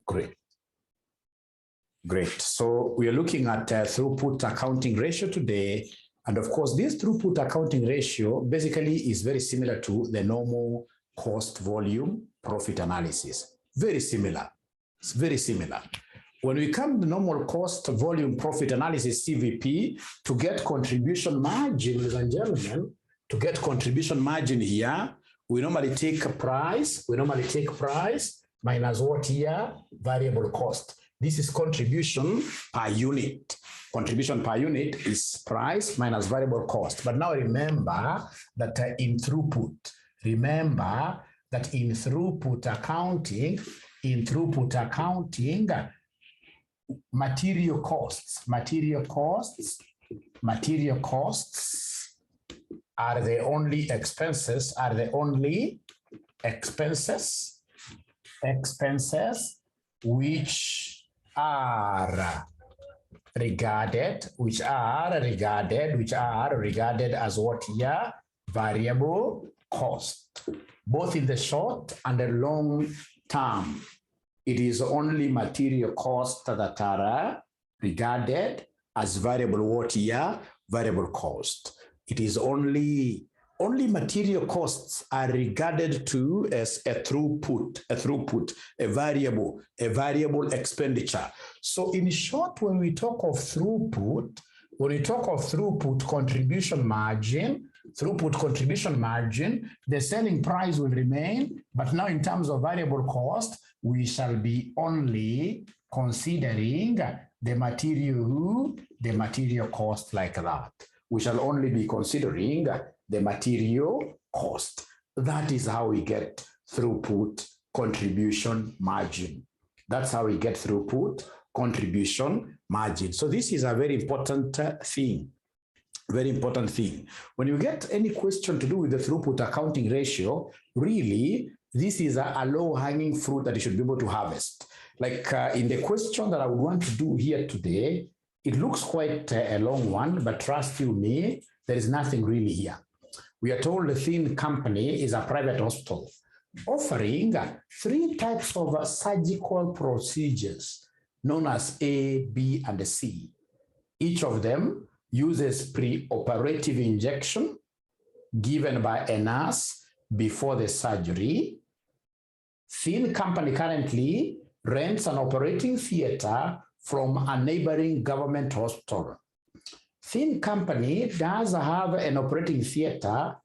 Great. Great. So we are looking at throughput accounting ratio today. And of course, this throughput accounting ratio basically is very similar to the normal cost volume profit analysis. Very similar. It's very similar. When we come to normal cost volume profit analysis, CVP, to get contribution margin, ladies and gentlemen, to get contribution margin here, we normally take a price. We normally take price minus what here? Variable cost. This is contribution per unit. Contribution per unit is price minus variable cost. But now remember that in throughput, material costs are the only expenses, which are regarded as what here? Variable cost. Both in the short and the long term, it is only material costs that are regarded as variable what here? Variable cost. It is only material costs are regarded to as a throughput, a variable expenditure. So in short, when we talk of throughput, contribution margin, the selling price will remain, but now in terms of variable cost, we shall be only considering the material cost like that. We shall only be considering the material cost. That is how we get throughput contribution margin. That's how we get throughput contribution margin. So this is a very important thing. Very important thing. When you get any question to do with the throughput accounting ratio, really, this is a low-hanging fruit that you should be able to harvest. Like in the question that I would want to do here today, it looks quite a long one, but trust you me, there is nothing really here. We are told the Thin Company is a private hospital offering 3 types of surgical procedures known as A, B, and C. Each of them uses pre-operative injection given by a nurse before the surgery. Thin Company currently rents an operating theater from a neighboring government hospital. Thin Company does have an operating theater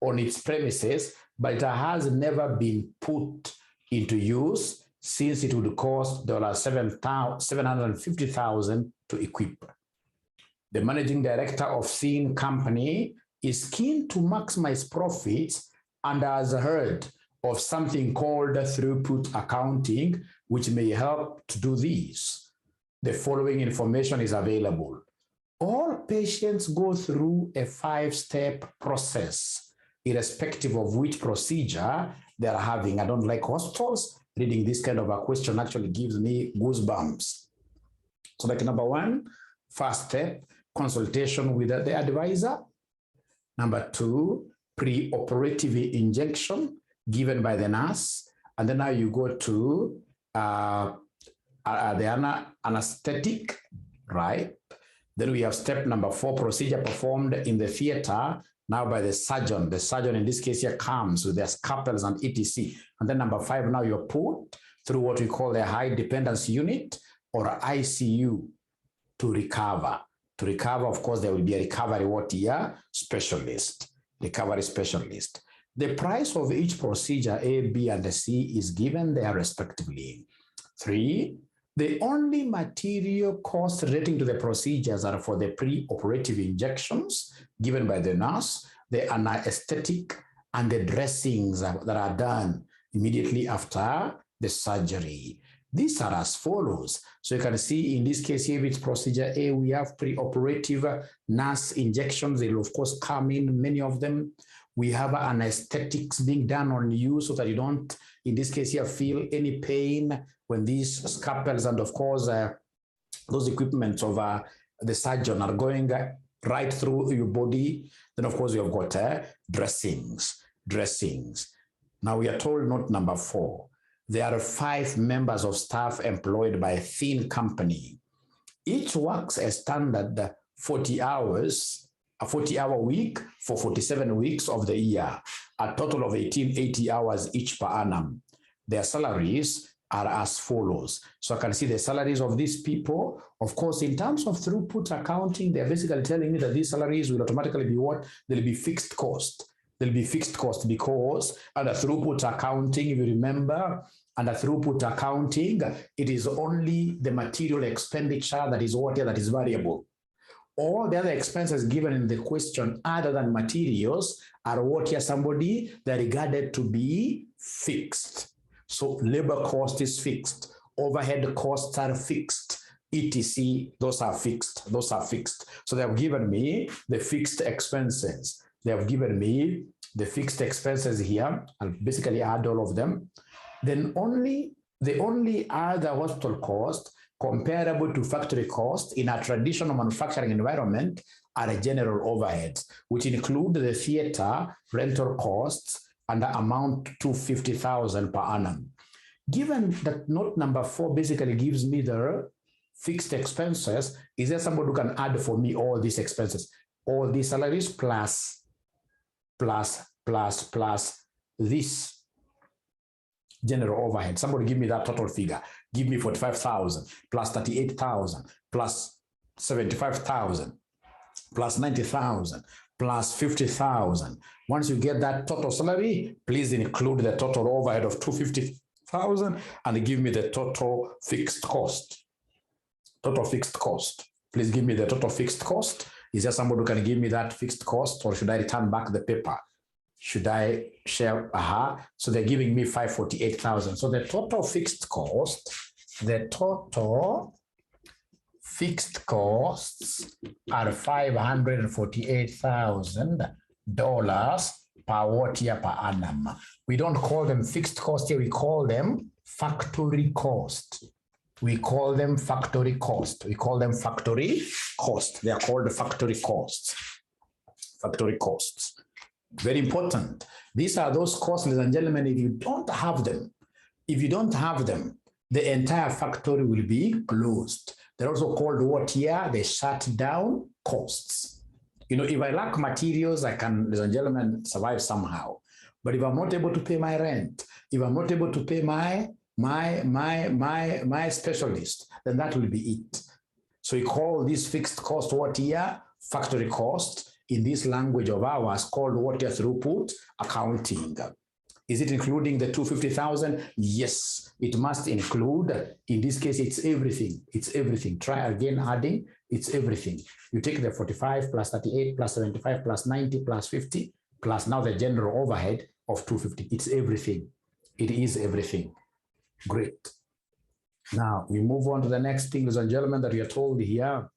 on its premises, but it has never been put into use since it would cost $750,000 to equip. The managing director of Thin Company is keen to maximize profits and has heard of something called throughput accounting, which may help to do this. The following information is available. All patients go through a 5-step process, irrespective of which procedure they're having. I don't like hospitals. Reading this kind of a question actually gives me goosebumps. So like number 1, first step, consultation with the advisor. Number 2, pre-operative injection given by the nurse. And then now you go to the anesthetic, right? Then we have step number 4, procedure performed in the theater, now by the surgeon. The surgeon in this case here comes with their scalpels and etc. And then number 5, now you're put through what we call a high dependence unit or ICU to recover. To recover, of course, there will be a recovery what here? Specialist. Recovery specialist. The price of each procedure, A, B, and C, is given there respectively. 3, the only material costs relating to the procedures are for the pre-operative injections given by the nurse, the anesthetic, and the dressings that are done immediately after the surgery. These are as follows. So you can see in this case here, with procedure A, we have pre-operative nurse injections. They will, of course, come in, many of them. We have anesthetics being done on you so that you don't, in this case here, feel any pain when these scalpels and, of course, those equipment of the surgeon are going right through your body. Then, of course, you have got dressings. Now, we are told note number 4. there are 5 members of staff employed by a thin company. Each works a standard 40 hours, a 40-hour week for 47 weeks of the year, a total of 1880 hours each per annum. Their salaries are as follows. So I can see the salaries of these people. Of course, in terms of throughput accounting, they're basically telling me that these salaries will automatically be what? They'll be fixed cost. They'll be fixed cost because under throughput accounting, if you remember, under throughput accounting, it is only the material expenditure that is what? That is variable. All the other expenses given in the question other than materials are what here somebody they're regarded to be fixed. So labor cost is fixed, overhead costs are fixed, etc. Those are fixed. Those are fixed. So they have given me the fixed expenses. They have given me the fixed expenses here. I'll basically add all of them. Then the only other hospital cost comparable to factory costs in a traditional manufacturing environment are general overheads, which include the theater rental costs and the amount to $50,000 per annum. Given that note number 4 basically gives me the fixed expenses, is there somebody who can add for me all these expenses, all these salaries plus this general overhead? Somebody give me that total figure. Give me 45,000 plus 38,000 plus 75,000 plus 90,000 plus 50,000. Once you get that total salary, please include the total overhead of 250,000 and give me the total fixed cost. Total fixed cost. Please give me the total fixed cost. Is there somebody who can give me that fixed cost, or should I return back the paper? Should I share? So they're giving me 548,000. So the total fixed cost, the total fixed costs are $548,000 per what year per annum. We don't call them fixed cost here. We call them factory cost. We call them factory cost. We call them factory cost. They are called factory costs. Factory costs. Very important. These are those costs, ladies and gentlemen. If you don't have them, the entire factory will be closed. They're also called what here? The shutdown costs. You know, if I lack materials, I can, ladies and gentlemen, survive somehow. But if I'm not able to pay my rent, if I'm not able to pay my specialist, then that will be it. So we call this fixed cost what here? Factory cost. In this language of ours called what here? Throughput accounting. Is it including the 250,000? Yes, it must include. In this case, it's everything. It's everything. Try again adding. It's everything. You take the 45 plus 38 plus 75 plus 90 plus 50 plus now the general overhead of 250. It's everything. It is everything. Great. Now we move on to the next thing, ladies and gentlemen, that we are told here.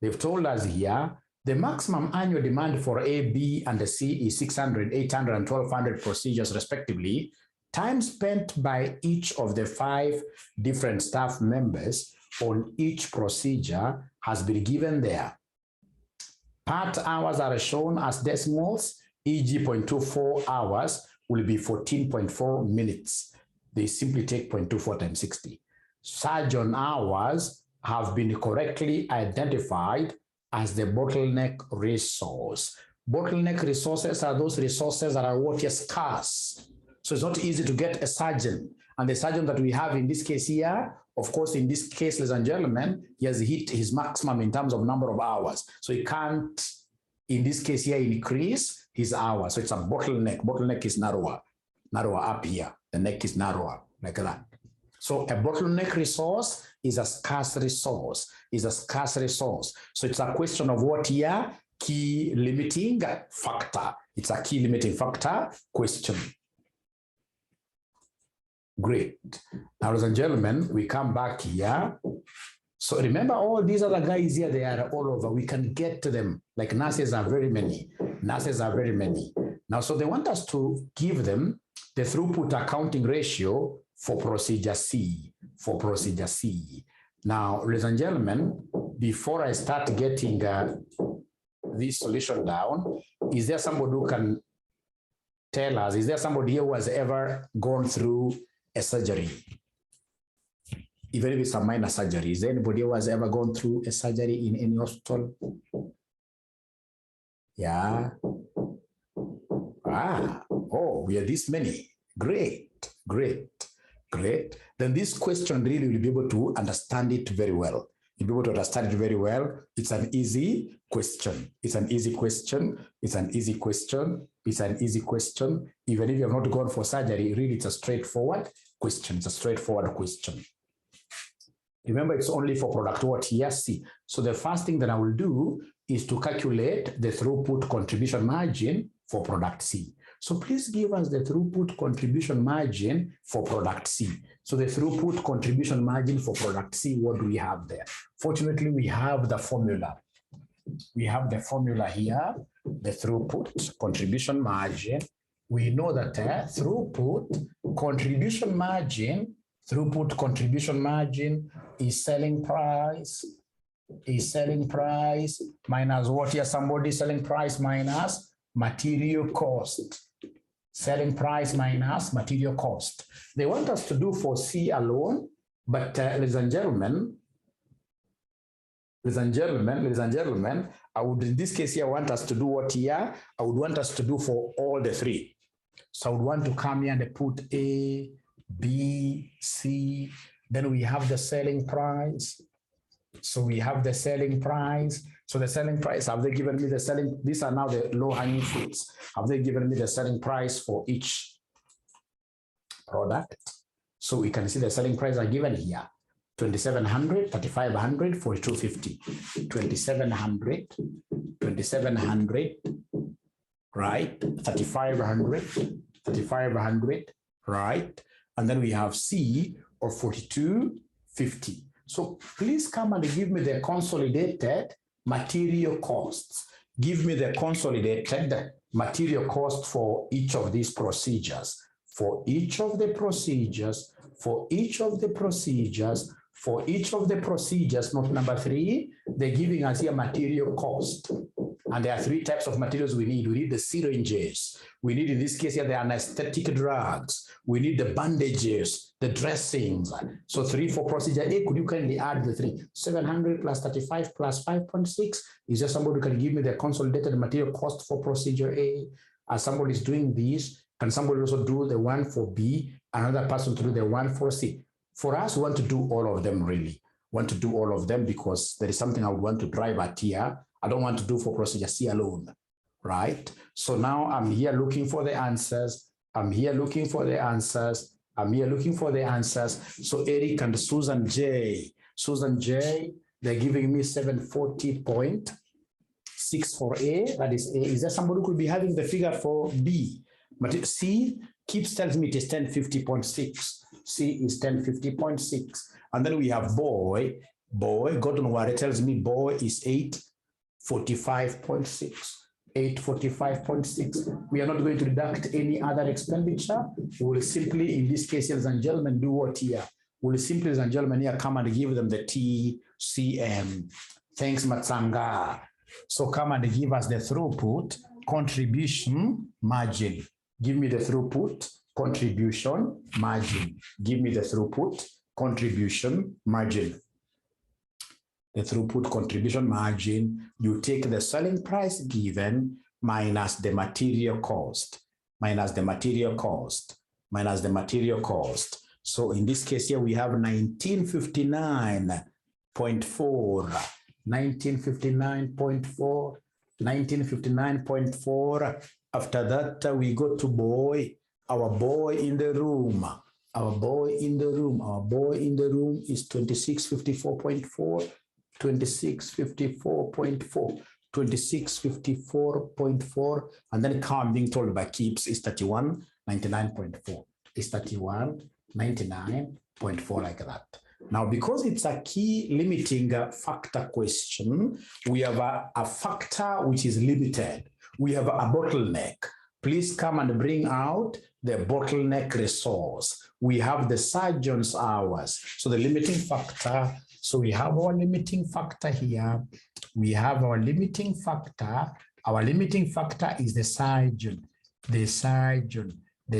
They've told us here the maximum annual demand for A, B, and the C is 600, 800, and 1200 procedures, respectively. Time spent by each of the 5 different staff members on each procedure has been given there. Part hours are shown as decimals, e.g. 0.24 hours will be 14.4 minutes. They simply take 0.24 times 60. Surgeon hours have been correctly identified as the bottleneck resource. Bottleneck resources are those resources that are what is scarce. So it's not easy to get a surgeon. And the surgeon that we have in this case here, of course, in this case, ladies and gentlemen, he has hit his maximum in terms of number of hours. So he can't, in this case here, increase his hours. So it's a bottleneck. Bottleneck is narrower up here. The neck is narrower, like that. So a bottleneck resource is a scarce resource, So it's a question of what here? Key limiting factor. It's a key limiting factor question. Great. Now, ladies and gentlemen, we come back here. So remember all these other guys here, they are all over. We can get to them. Like nurses are very many. Now, so they want us to give them the throughput accounting ratio for procedure C, Now, ladies and gentlemen, before I start getting this solution down, is there somebody who can tell us, is there somebody here who has ever gone through a surgery. Even if it's a minor surgery. Is there anybody who has ever gone through a surgery in any hospital? Yeah. Oh, we are this many. Great. Then this question really will be able to understand it very well. You'll be able to understand it very well. It's an easy question. Even if you have not gone for surgery, really it's a straightforward question. Remember, it's only for product what here, C. So the first thing that I will do is to calculate the throughput contribution margin for product C. So please give us the throughput contribution margin for product C. So the throughput contribution margin for product C, what do we have there? Fortunately, we have the formula. We have the formula here, the throughput contribution margin. We know that throughput contribution margin is selling price minus what here? Somebody selling price minus material cost. Selling price minus material cost. They want us to do for C alone, but ladies and gentlemen, I would, in this case here, want us to do what here? I would want us to do for all the three. So I would want to come here and put A, B, C, then we have the selling price. So we have the selling price. So the selling price, have they given me the selling? These are now the low-hanging fruits. Have they given me the selling price for each product? So we can see the selling price are given here. 2,700, 3,500, 4,250. 2,700, right? 3,500, right? And then we have C of 4,250. So please come and give me the consolidated material costs. Give me the consolidated material cost for each of these procedures. For each of the procedures, not number 3, they're giving us here material cost. And there are 3 types of materials we need. We need the syringes. We need, in this case here, the anesthetic drugs. We need the bandages, the dressings. So 3 for procedure A. Could you kindly add the 3? 700 plus 35 plus 5.6. Is there somebody who can give me the consolidated material cost for procedure A? As somebody is doing this, can somebody also do the one for B? Another person to do the one for C? For us, we want to do all of them, really. Want to do all of them because there is something I would want to drive at here. I don't want to do for procedure C alone, right? So now I'm here looking for the answers. So Eric and Susan J, they're giving me 740.6 for A. That is A. Is there somebody who could be having the figure for B? But C keeps tells me it is 1050.6. C is 1050.6. And then we have boy. Gordon Ware tells me boy is 845.6. 845.6. We are not going to deduct any other expenditure. We will simply, in this case, ladies and gentlemen, do what here? We will simply, ladies and gentlemen, here come and give them the TCM. Thanks, Matsanga. So come and give us the throughput contribution margin. Give me the throughput contribution margin. Give me the throughput contribution margin. The throughput contribution margin, you take the selling price given minus the material cost, So in this case here, we have 1959.4, 1959.4. After that, we go to boy, our boy in the room. Our boy in the room is 2654.4. 2654.4, and then count being told by Keeps is 3199.4. Is 3199.4 like that. Now, because it's a key limiting factor question, we have a factor which is limited. We have a bottleneck. Please come and bring out the bottleneck resource. We have the surgeon's hours. So the limiting factor. So we have our limiting factor here. We have our limiting factor. Our limiting factor is the surgeon. The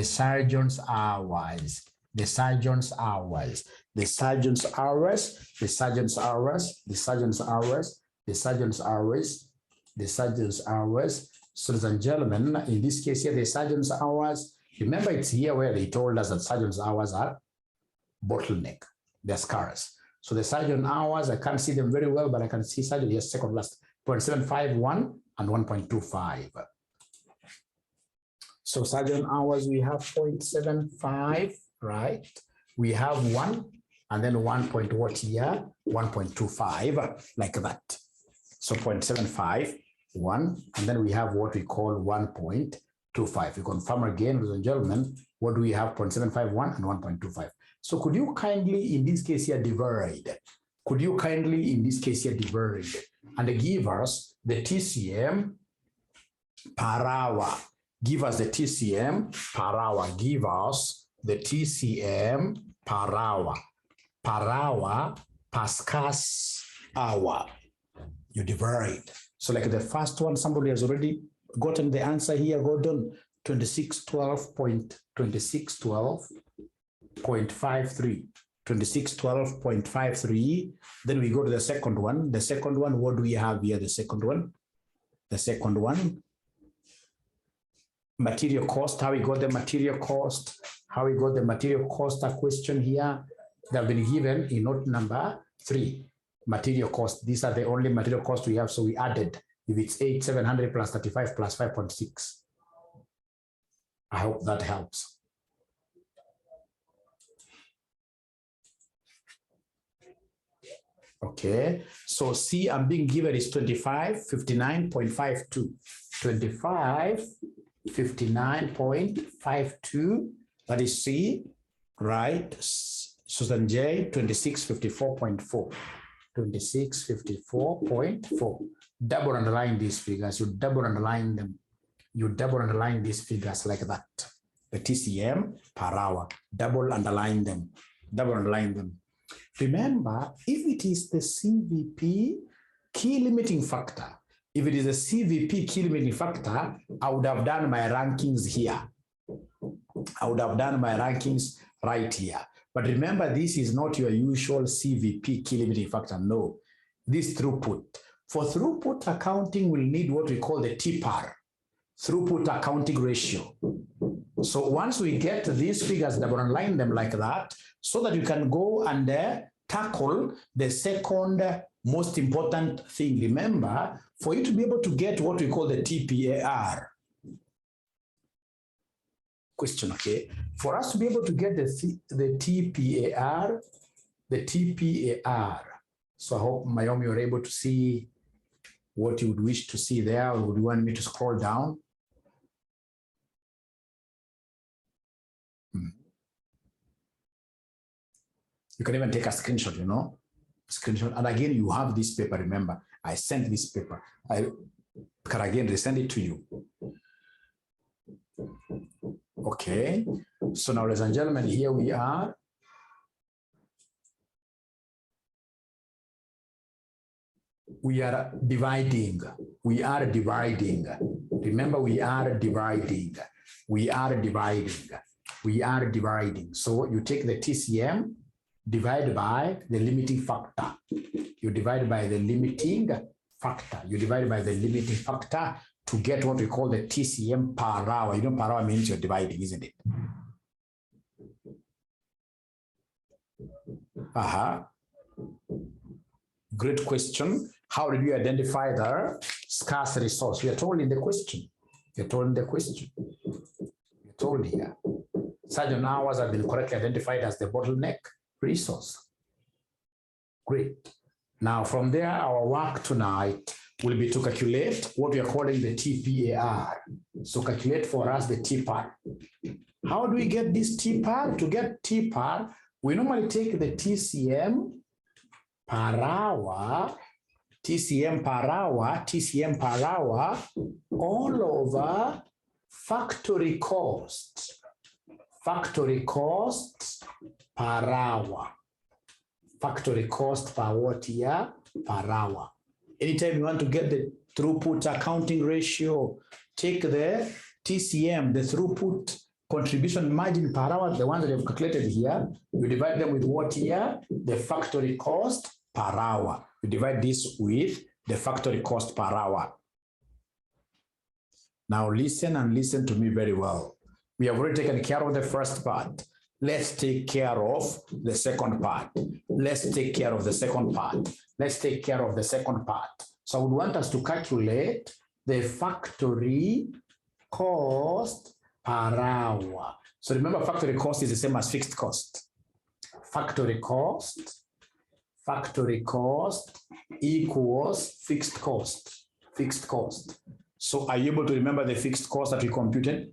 surgeon's hours. the surgeon's hours, the surgeon's hours, the surgeon's hours, the surgeon's hours, the surgeon's hours, the surgeon's hours. So, ladies and gentlemen, in this case here, the surgeon's hours, remember it's here where they told us that surgeon's hours are bottleneck, they're scarce. So the surgeon hours, I can't see them very well, but I can see surgeon, yes, second last, 0.751 and 1.25. So surgeon hours, we have 0.75, right? We have 1 and then 1 point what here? 1.25, like that. So 0.75, 1, and then we have what we call 1.25. We confirm again, ladies and gentlemen, what do we have? 0.751 and 1.25. So could you kindly, in this case here, divide? Could you kindly, in this case here, divide and give us the TCM per hour? Give us the TCM per hour. Give us the TCM per hour. Per hour, per scarce hour. You divide. So like the first one, somebody has already gotten the answer here. Gordon, 2612.53. 2612.53. Then we go to the second one. The second one, what do we have here? The second one. The second one. Material cost, how we got the material cost, how we got the material cost, a question here. They have been given in note number 3, material cost. These are the only material cost we have, so we added, if it's 8,700 plus 35 plus 5.6. I hope that helps. Okay, so C I'm being given is 2559.52. 2559.52, that is C, right? Susan J, 2654.4. 2654.4. Double underline these figures. You double underline them. You double underline these figures like that. The TCM per hour. Double underline them. Double underline them. Remember, if it is the CVP key limiting factor, if it is a CVP key limiting factor, I would have done my rankings here. I would have done my rankings right here. But remember, this is not your usual CVP key limiting factor. No, this throughput. For throughput accounting, we'll need what we call the TPAR, throughput accounting ratio. So once we get these figures, double underline them like that, so that you can go and tackle the second most important thing. Remember, for you to be able to get what we call the TPAR. Question, okay? For us to be able to get the TPAR, so I hope, Mayomi, you're able to see what you would wish to see there, or would you want me to scroll down? You can even take a screenshot, you know, screenshot. And again, you have this paper, remember, I sent this paper. I can again resend it to you. Okay, so now, ladies and gentlemen, here we are. We are dividing. We are dividing. Remember, we are dividing. We are dividing. We are dividing. So you take the TCM, divide by the limiting factor. You divide by the limiting factor. You divide by the limiting factor to get what we call the TCM per hour. You know, per hour means you're dividing, isn't it? Great question. How did you identify the scarce resource? We are told in the question. You're told in the question. You're told here. Surgeon hours have been correctly identified as the bottleneck resource. Great. Now, from there, our work tonight will be to calculate what we are calling the TPAR. So calculate for us the TPAR. How do we get this TPAR? To get TPAR, we normally take the TCM per hour, TCM per hour, TCM per hour, all over factory cost per hour. Factory cost per what year? Per hour. Anytime you want to get the throughput accounting ratio, take the TCM, the throughput contribution margin per hour, the ones that you've calculated here, you divide them with what here? The factory cost per hour. You divide this with the factory cost per hour. Now listen and listen to me very well. We have already taken care of the first part. Let's take care of the second part. Let's take care of the second part. Let's take care of the second part. So I would want us to calculate the factory cost per hour. So remember, factory cost is the same as fixed cost. Factory cost equals fixed cost. Fixed cost. So are you able to remember the fixed cost that we computed?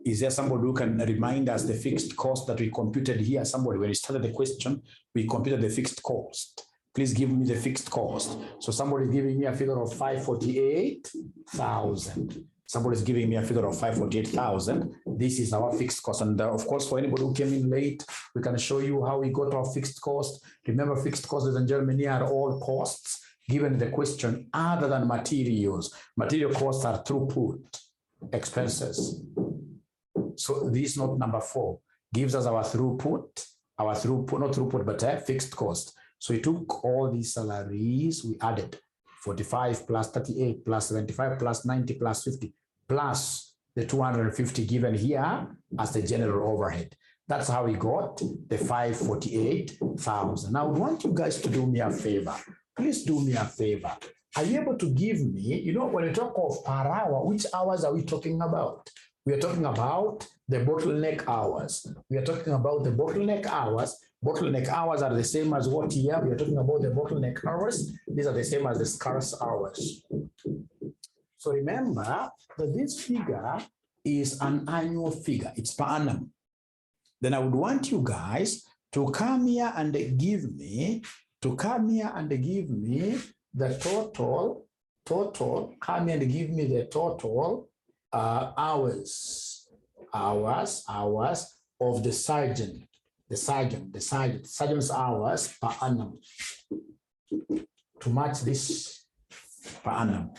Is there somebody who can remind us the fixed cost that we computed here? Somebody, when we started the question, we computed the fixed cost. Please give me the fixed cost. So somebody is giving me a figure of 548,000. Somebody is giving me a figure of 548,000. This is our fixed cost. And of course, for anybody who came in late, we can show you how we got our fixed cost. Remember, fixed costs in Germany are all costs given the question other than materials. Material costs are throughput expenses. So this note number 4 gives us our throughput, not throughput, but fixed cost. So we took all these salaries, we added 45 plus 38 plus 75 plus 90 plus 50 plus the 250 given here as the general overhead. That's how we got the 548,000. Now I want you guys to do me a favor. Please do me a favor. Are you able to give me, when we talk of per hour, which hours are we talking about? We are talking about the bottleneck hours. We are talking about the bottleneck hours. Bottleneck hours are the same as what here? We are talking about the bottleneck hours. These are the same as the scarce hours. So remember that this figure is an annual figure. It's per annum. Then I would want you guys to come here and give me, the total, come here and give me the total hours of the surgeon's hours per annum to match this per annum.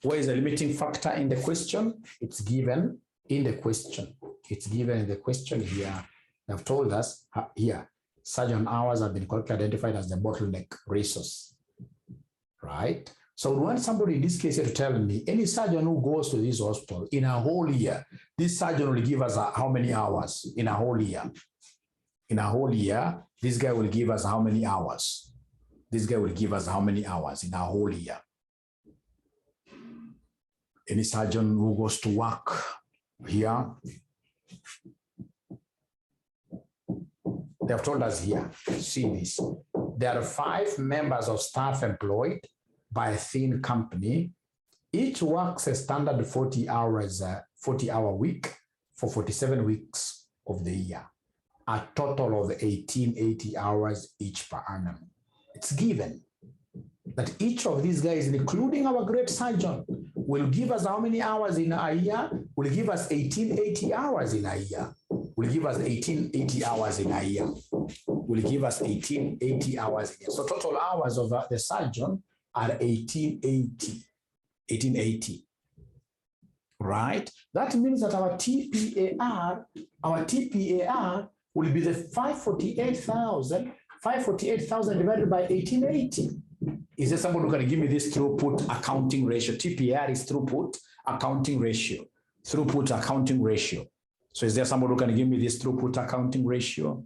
Where is the limiting factor in the question? It's given in the question. It's given in the question here. They've told us here, surgeon hours have been correctly identified as the bottleneck resource, right? So we want somebody in this case here to tell me, any surgeon who goes to this hospital in a whole year, this surgeon will give us how many hours in a whole year? In a whole year, this guy will give us how many hours? This guy will give us how many hours in a whole year? Any surgeon who goes to work here, they have told us here, see this. There are 5 members of staff employed by a thin company. Each works a standard 40-hour week for 47 weeks of the year, a total of 1880 hours each per annum. It's given that each of these guys, including our great surgeon, will give us how many hours in a year? Will give us 1880 hours in a year. Will give us 1880 hours in a year. Will give us 1880 hours a year. So total hours of the surgeon are 1880, right? That means that our TPAR will be the 548,000 divided by 1880. Is there someone who can give me this throughput accounting ratio? TPAR is throughput accounting ratio. Throughput accounting ratio. So is there someone who can give me this throughput accounting ratio?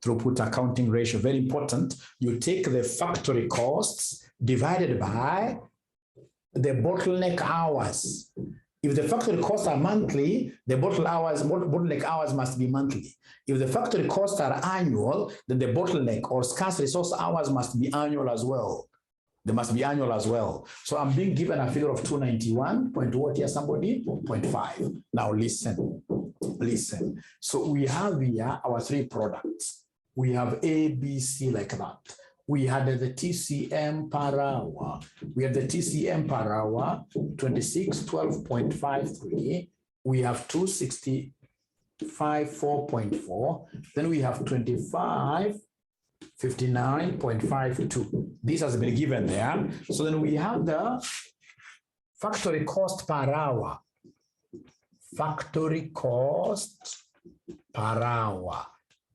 Throughput accounting ratio, very important. You take the factory costs divided by the bottleneck hours. If the factory costs are monthly, the bottleneck hours must be monthly. If the factory costs are annual, then the bottleneck or scarce resource hours must be annual as well. They must be annual as well. So I'm being given a figure of 291 point what here, somebody? 0.5. Now listen. So we have here our 3 products. We have A, B, C like that. We had the TCM per hour. We have the TCM per hour, 2612.53. We have 265.4.4. Then we have 2559.52. This has been given there. So then we have the factory cost per hour. factory cost per hour.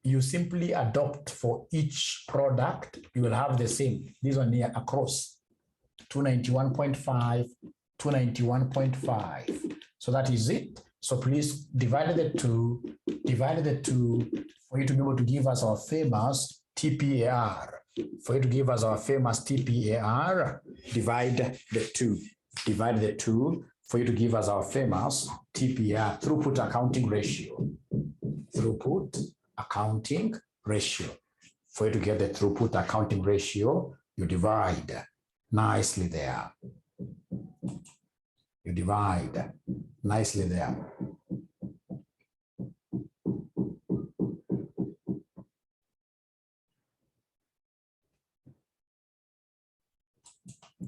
You simply adopt for each product, you will have the same. This one here across 291.5, 291.5. So that is it. So please divide the two for you to be able to give us our famous TPAR. For you to give us our famous TPAR, divide the two for you to give us our famous TPAR, throughput accounting ratio. Throughput accounting ratio. For you to get the throughput accounting ratio, you divide nicely there. You divide nicely there.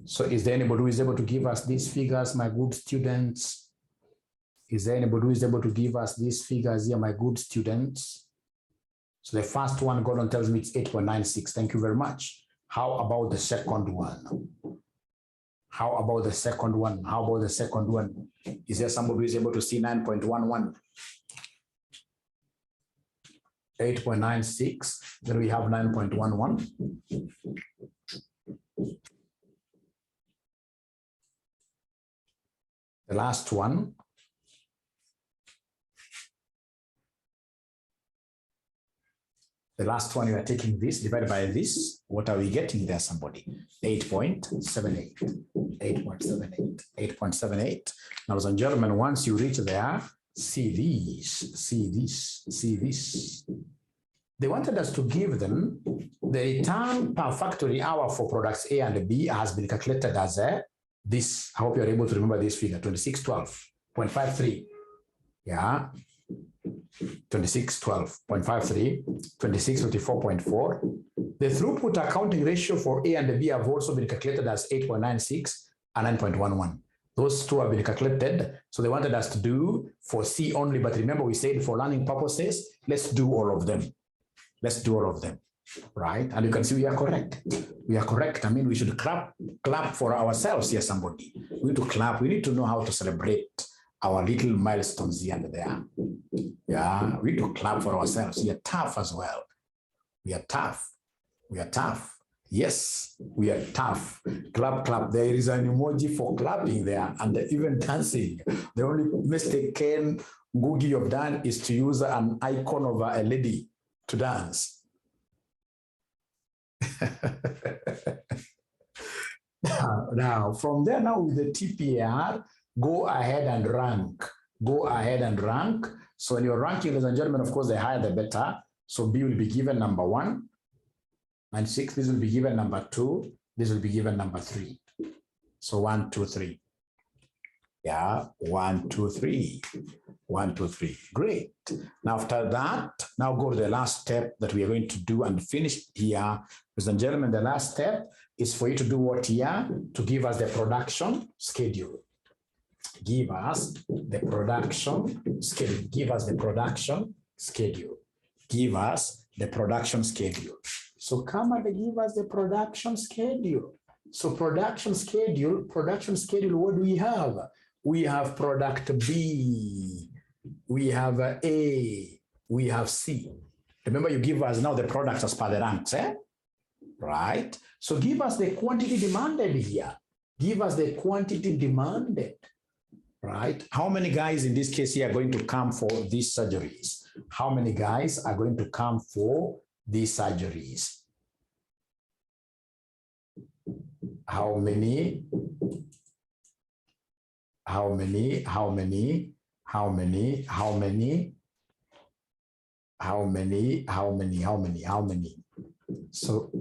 So is there anybody who is able to give us these figures, my good students? Is there anybody who is able to give us these figures here, my good students? So the first one, Gordon tells me it's 8.96. Thank you very much. How about the second one? How about the second one? How about the second one? Is there somebody who is able to see 9.11? 8.96. Then we have 9.11. The last one. The last one, you are taking this divided by this. What are we getting there, somebody? 8.78. 8.78. 8.78. Now, ladies and gentlemen, once you reach there, see this, see this, see this. They wanted us to give them the return per factory hour for products A and B has been calculated as this. I hope you're able to remember this figure, 2612.53. Yeah. 2612.53, 2654.4. The throughput accounting ratio for A and B have also been calculated as 8.96 and 9.11. Those two have been calculated. So they wanted us to do for C only, but remember we said for learning purposes, let's do all of them. Let's do all of them, right? And you can see we are correct. We are correct. I mean, we should clap for ourselves here, somebody. We need to clap. We need to know how to celebrate our little milestones here and there. Yeah, we need to clap for ourselves. We are tough as well. We are tough. We are tough. Yes, we are tough. Clap, clap. There is an emoji for clapping there and even dancing. The only mistake Ken Ngugi have done is to use an icon of a lady to dance. Now, from there now with the TPAR, go ahead and rank. Go ahead and rank. So when you're ranking, ladies and gentlemen, of course, the higher the better. So B will be given number 1 and 6. This will be given number 2. This will be given number 3. So 1, 2, 3. Yeah, 1, 2, 3. 1, 2, 3. Great. Now after that, now go to the last step that we are going to do and finish here. Ladies and gentlemen, the last step is for you to do what here? To give us the production schedule. Give us the production schedule. Give us the production schedule. Give us the production schedule. So come and give us the production schedule. So production schedule, what do we have? We have product B, we have A, we have C. Remember, you give us now the products as per the ranks, right? So give us the quantity demanded here. Give us the quantity demanded, right? How many guys in this case here are going to come for these surgeries? How many guys are going to come for these surgeries? How many? How many? How many? How many? How many? How many? How many? How many? How many? So,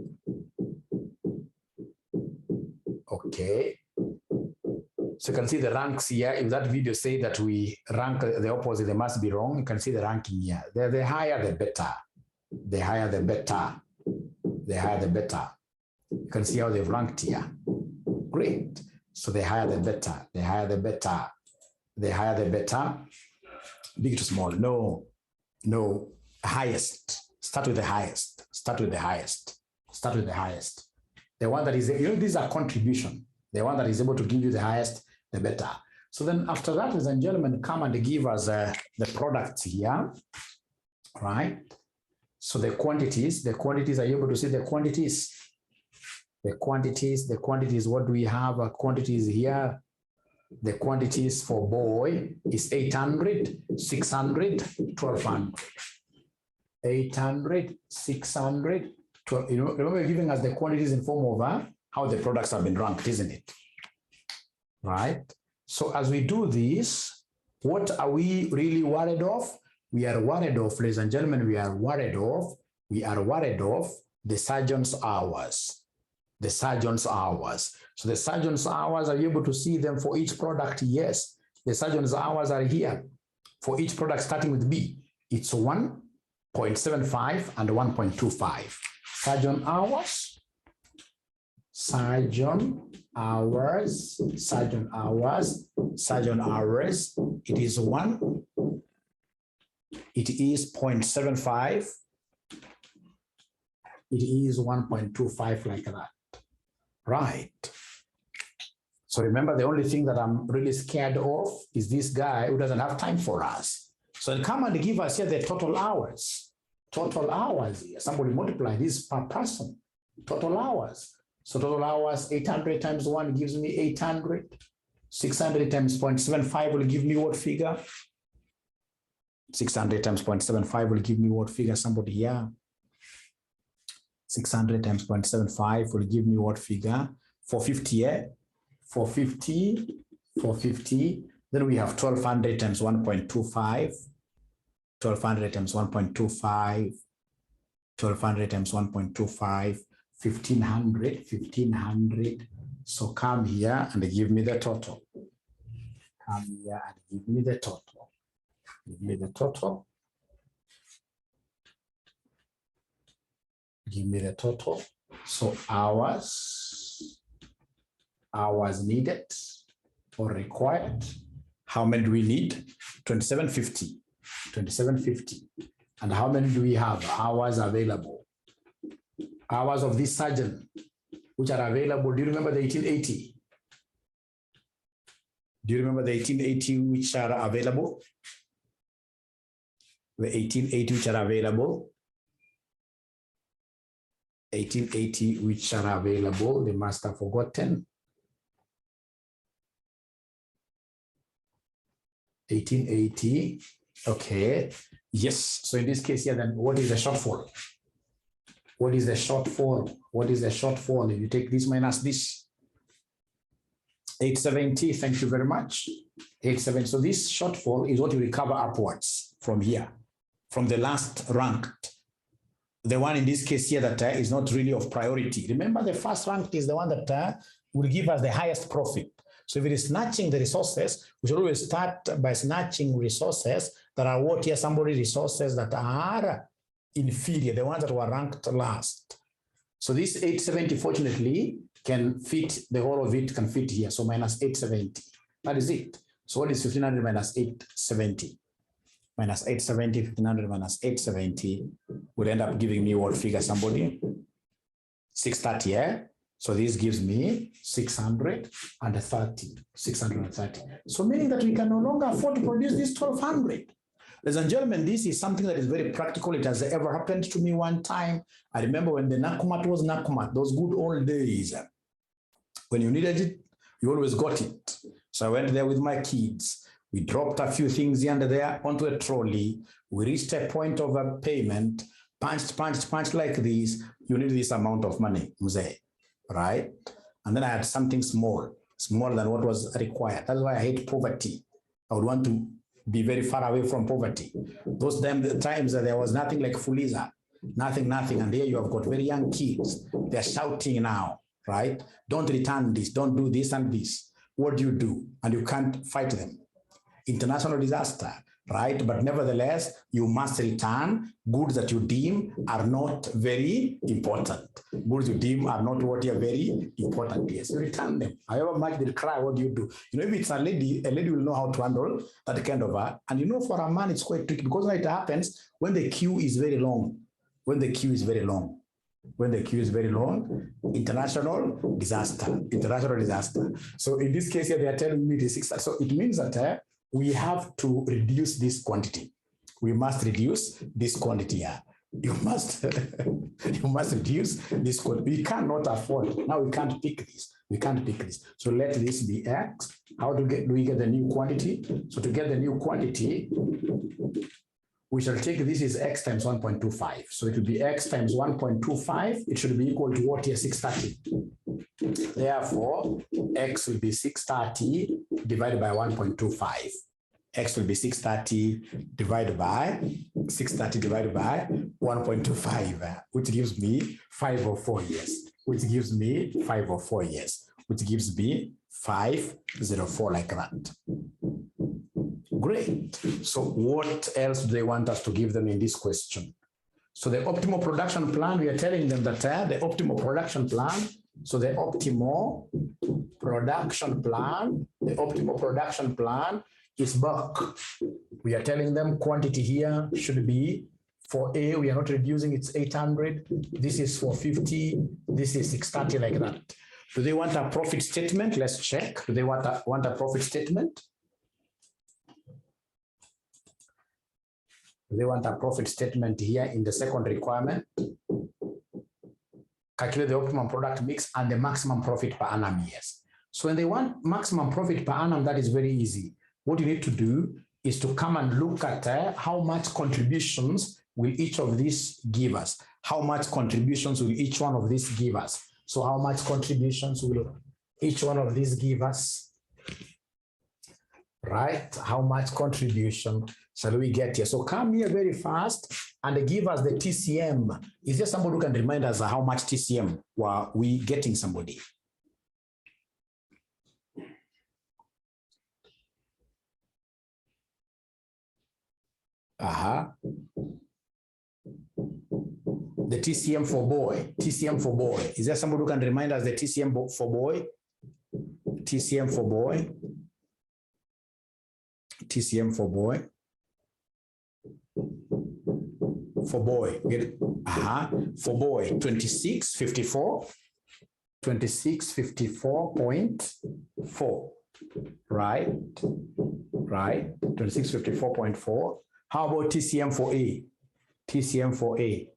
okay. So you can see the ranks here. If that video say that we rank the opposite, they must be wrong. You can see the ranking here. The higher the better. The higher the better. The higher the better. You can see how they've ranked here. Great. So the higher the better. The higher the better. The higher the better. Big to small. No. No. Highest. Start with the highest. Start with the highest. Start with the highest. The one that is, you know, these are contribution. The one that is able to give you the highest, the better. So then after that, ladies and gentlemen, come and give us the products here, right? So the quantities, are you able to see the quantities? The quantities, what do we have? Quantities here. The quantities for boy is 800, 600, 1200. 800, 600, 12. You know, remember giving us the quantities in form of how the products have been ranked, isn't it? Right? So as we do this, what are we really worried of? We are worried of, ladies and gentlemen, we are worried of the surgeon's hours. The surgeon's hours. So the surgeon's hours, are you able to see them for each product? Yes. The surgeon's hours are here for each product starting with B. It's 1.75 and 1.25. Surgeon hours. It is 1. It is 0.75. It is 1.25 like that. Right. So remember, the only thing that I'm really scared of is this guy who doesn't have time for us. So come and give us here the total hours. Total hours here. Somebody multiply this per person. Total hours. So total hours, 800 times 1 gives me 800. 600 times 0.75 will give me what figure? 600 times 0.75 will give me what figure? Somebody here. 600 times 0.75 will give me what figure? 450, yeah? 450. Then we have 1200 times 1.25. 1200 times 1.25. 1200 times 1.25. 1500. So come here and give me the total. Come here and give me the total. Give me the total. Give me the total. So hours needed or required. How many do we need? 2750. 2750. And how many do we have? Hours available. Hours of this surgeon, which are available. Do you remember the 1880? Do you remember the 1880 which are available? The 1880 which are available. 1880 which are available, they must have forgotten. 1880, okay, yes. So in this case here, then what is the shortfall? What is the shortfall? What is the shortfall? If you take this minus this, 870, thank you very much. 870, so this shortfall is what you recover upwards from here, from the last ranked. The one in this case here that is not really of priority. Remember, the first ranked is the one that will give us the highest profit. So if it is snatching the resources, we should always start by snatching resources that are what here, somebody resources that are inferior, the ones that were ranked last. So this 870, fortunately, can fit, the whole of it can fit here. So minus 870, that is it. So what is 1500 minus 870? Minus 870, 1500 minus 870 would end up giving me what figure, somebody? 630, yeah? So this gives me 630. So meaning that we can no longer afford to produce this 1200. Ladies and gentlemen, this is something that is very practical. It has ever happened to me one time. I remember when the Nakumat was Nakumat, those good old days. When you needed it, you always got it. So I went there with my kids. We dropped a few things here and there onto a trolley. We reached a point of a payment, punched like this. You need this amount of money, Mzee, right? And then I had something smaller than what was required. That's why I hate poverty. I would want to be very far away from poverty. Those times there was nothing like Fuliza, nothing. And here you have got very young kids. They're shouting now, right? Don't return this, don't do this and this. What do? And you can't fight them. International disaster, right? But nevertheless, you must return goods that you deem are not very important. Goods you deem are not what are very important. Yes, you return them. However much they cry, what do? You know, if it's a lady will know how to handle that kind of and you know, for a man, it's quite tricky because when it happens, when the queue is very long, When the queue is very long, international disaster. So in this case here, they are telling me it is 6. So it means that we have to reduce this quantity. We must reduce this quantity here. You must reduce this quantity. We cannot afford. Now we can't pick this. So let this be X. How do we get the new quantity? So to get the new quantity, we shall take this is X times 1.25. So it will be X times 1.25. It should be equal to what here? 630. Therefore, X will be 630 divided by 1.25. X will be 630 divided by 1.25, which gives me 504 years. Which gives me 504 like that. Great. So what else do they want us to give them in this question? So the optimal production plan, we are telling them that the optimal production plan, so the optimal production plan is bulk. We are telling them quantity here should be for A, we are not reducing, it's 800. This is 450. This is 630 like that. Do they want a profit statement? Let's check. Do they want a profit statement? Do they want a profit statement here in the second requirement? Calculate the optimum product mix and the maximum profit per annum, yes. So when they want maximum profit per annum, that is very easy. What you need to do is to come and look at how much contributions will each of these give us. How much contributions will each one of these give us? So how much contributions will each one of these give us? Right? How much contribution shall we get here? So come here very fast and give us the TCM. Is there somebody who can remind us how much TCM were we getting somebody? The TCM for boy. Is there somebody who can remind us the TCM for boy? TCM for boy. For boy. For boy, 2654. 2654.4. Right. 2654.4. How about TCM for A? TCM for A.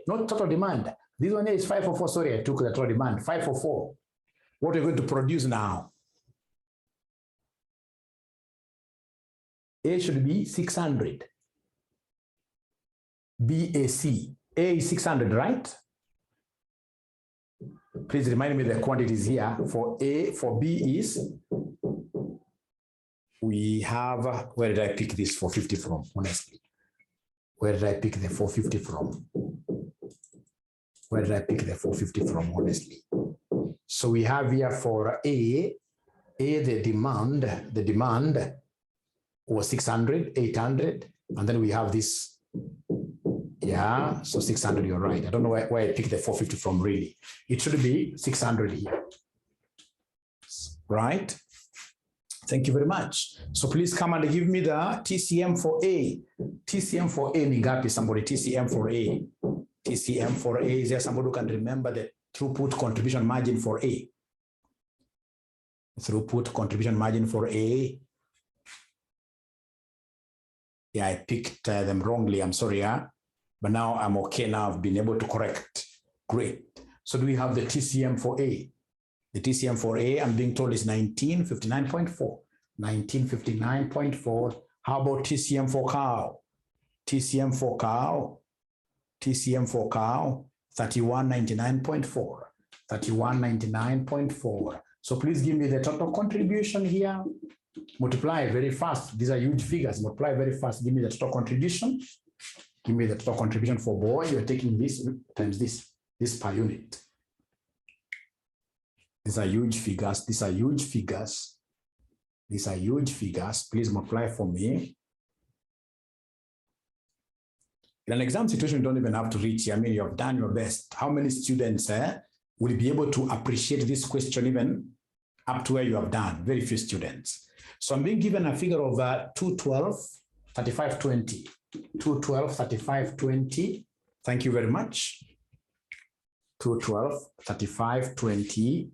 Not total demand. This one is 544. Sorry, I took the total demand. 544. What are we going to produce now? A should be 600. BAC. A is 600, right? Please remind me the quantities here. For A, for B is, we have, where did I pick this 450 from, honestly? Where did I pick the 450 from? Honestly? So we have here for A, the demand was 600, 800, and then we have this. Yeah, so 600, you're right. I don't know where I picked the 450 from, really. It should be 600 here. Right? Thank you very much. So please come and give me the TCM for A. TCM for A, Ningapi, somebody, TCM for A. TCM for A, is there somebody who can remember the throughput contribution margin for A? Throughput contribution margin for A. Yeah, I picked them wrongly, I'm sorry, but now I'm okay now, I've been able to correct. Great. So do we have the TCM for A? The TCM for A, I'm being told is 1959.4. 1959.4. How about TCM for cow? TCM for cow. 3199.4. 3199.4. So please give me the total contribution here. Multiply very fast. These are huge figures. Multiply very fast. Give me the total contribution. Give me the total contribution for boy. You're taking this times this per unit. These are huge figures. Please multiply for me. In an exam situation, you don't even have to reach. I mean, you have done your best. How many students will be able to appreciate this question even up to where you have done. Very few students. So I'm being given a figure of 212, 3520. 212, 3520. Thank you very much. 212, 3520.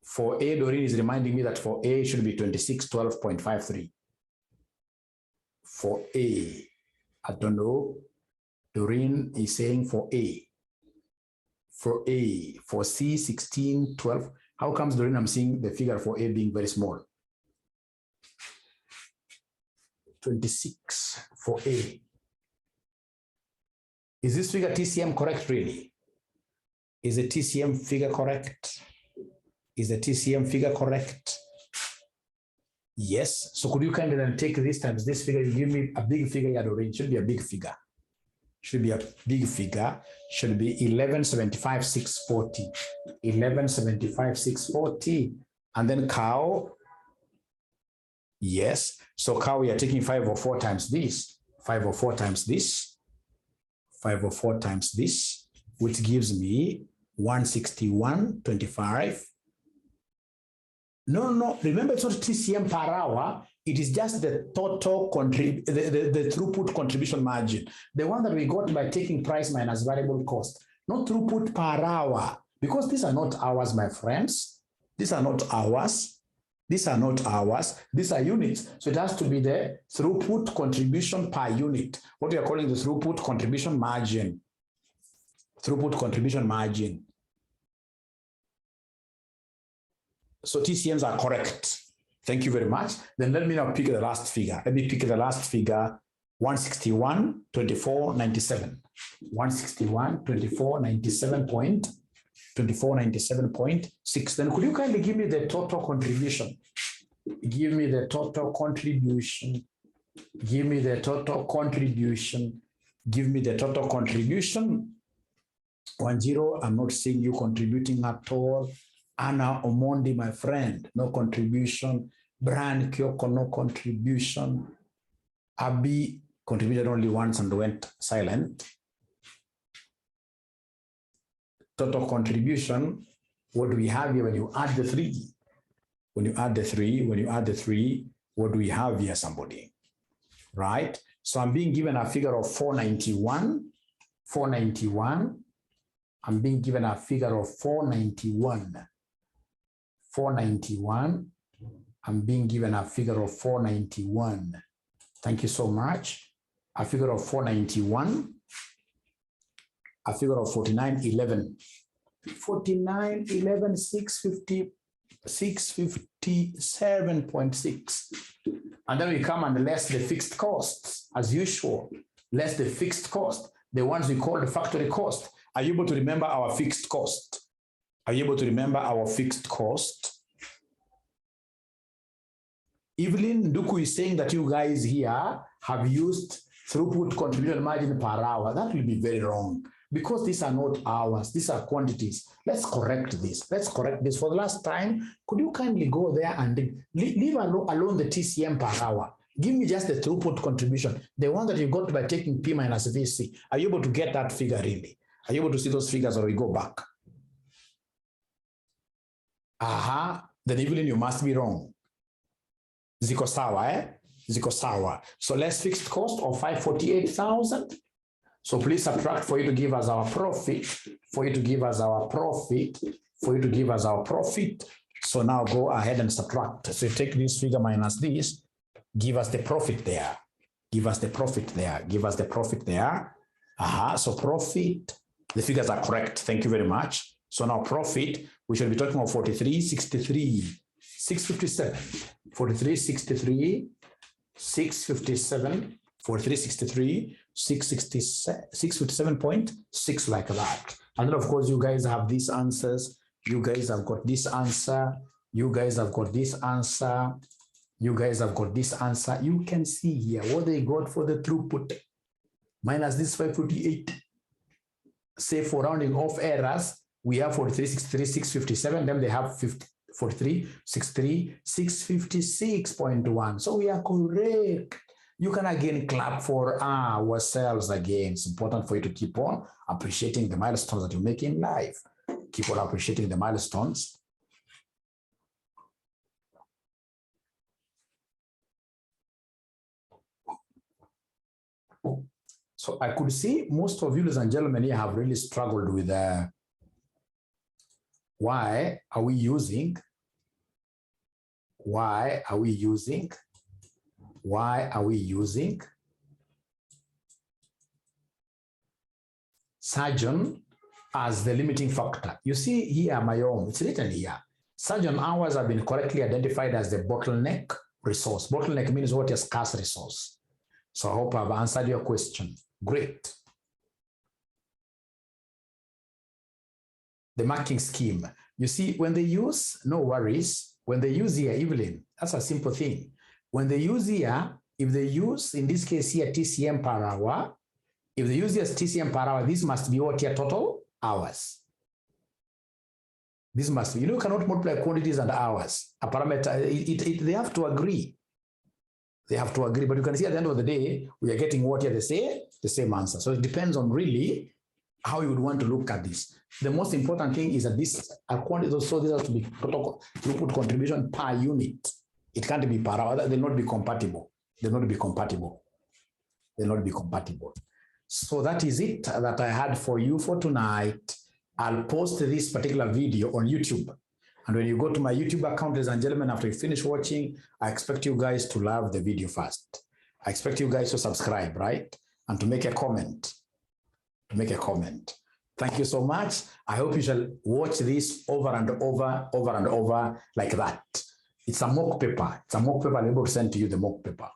For A, Doreen is reminding me that for A, it should be 2612.53. For A, I don't know. Doreen is saying for A. For A, for C, 1612. How comes, Doreen, I'm seeing the figure for A being very small? 26 for A. Is this figure TCM correct, really? Is the TCM figure correct? Is the TCM figure correct? Yes. So could you kindly then take this times this figure? You give me a big figure here, Doreen. It should be a big figure. Should be a big figure. Should be 1175,640. 1175,640. And then cow. Yes. So cow, we are taking 504 times this. 504 times this. 504 times this, which gives me 161.25. No. Remember, it's not TCM per hour. It is just the total the throughput contribution margin, the one that we got by taking price minus variable cost, not throughput per hour, because these are not hours, my friends. These are not hours. These are not hours. These are units. So it has to be the throughput contribution per unit, what we are calling the throughput contribution margin. Throughput contribution margin. So TCMs are correct. Thank you very much. Then let me now pick the last figure. Let me pick the last figure, 161.2497. 161.2497.6. Then could you kindly give me the total contribution? Give me the total contribution. Give me the total contribution. Give me the total contribution. 10, I'm not seeing you contributing at all. Anna Omondi, my friend, no contribution. Brian Kyoko, no contribution. Abby contributed only once and went silent. Total contribution, what do we have here when you add the three? When you add the three, what do we have here, somebody? Right? So I'm being given a figure of 491. 491. I'm being given a figure of 491. 491. I'm being given a figure of 491. Thank you so much. A figure of 491. A figure of 4911. 4911, 657.6. And then we come and less the fixed costs, as usual. Less the fixed cost, the ones we call the factory cost. Are you able to remember our fixed cost? Are you able to remember our fixed cost? Evelyn Duku is saying that you guys here have used throughput contribution margin per hour. That will be very wrong, because these are not hours, these are quantities. Let's correct this. Let's correct this. For the last time, could you kindly go there and leave alone the TCM per hour? Give me just the throughput contribution, the one that you got by taking P minus VC. Are you able to get that figure really? Are you able to see those figures, or we go back? Then Evelyn, you must be wrong. Ziko sawa, eh? Ziko sawa. So less fixed cost of 548,000. So please subtract for you to give us our profit, for you to give us our profit, for you to give us our profit. So now go ahead and subtract. So you take this figure minus this, give us the profit there. Give us the profit there. Give us the profit there. So profit, the figures are correct. Thank you very much. So now profit, we should be talking about 43.63, 657, 43.63, 657, 43.63, 657.6, like that. And then of course you guys have these answers. You guys have got this answer. You guys have got this answer. You guys have got this answer. You can see here what they got for the throughput minus this 548. Say for rounding off errors, we have 43.63, 657. Then they have 43.63, 656.1. So we are correct. you can again clap for ourselves again. It's important for you to keep on appreciating the milestones that you make in life. Keep on appreciating the milestones. So I could see most of you, ladies and gentlemen, here have really struggled with why are we using surgeon as the limiting factor. You see here, my own, it's written here. Surgeon hours have been correctly identified as the bottleneck resource. Bottleneck means what? A scarce resource. So I hope I've answered your question. Great. The marking scheme. You see, when they use, no worries, when they use here, Evelyn, that's a simple thing. When they use here, if they use, in this case here, TCM per hour, if they use this TCM per hour, this must be what here, total hours. This must be, you cannot multiply quantities and hours. A parameter, they have to agree. They have to agree, but you can see at the end of the day, we are getting what here, the same answer. So it depends on really how you would want to look at this. The most important thing is that this quantity, so this has to be total throughput contribution per unit. It can't be per hour. They'll not be compatible. They'll not be compatible. They'll not be compatible. So that is it that I had for you for tonight. I'll post this particular video on YouTube. And when you go to my YouTube account, ladies and gentlemen, after you finish watching, I expect you guys to love the video first. I expect you guys to subscribe, right? And to make a comment. Thank you so much. I hope you shall watch this over and over like that. It's a mock paper. It's a mock paper. I'm able to send to you the mock paper.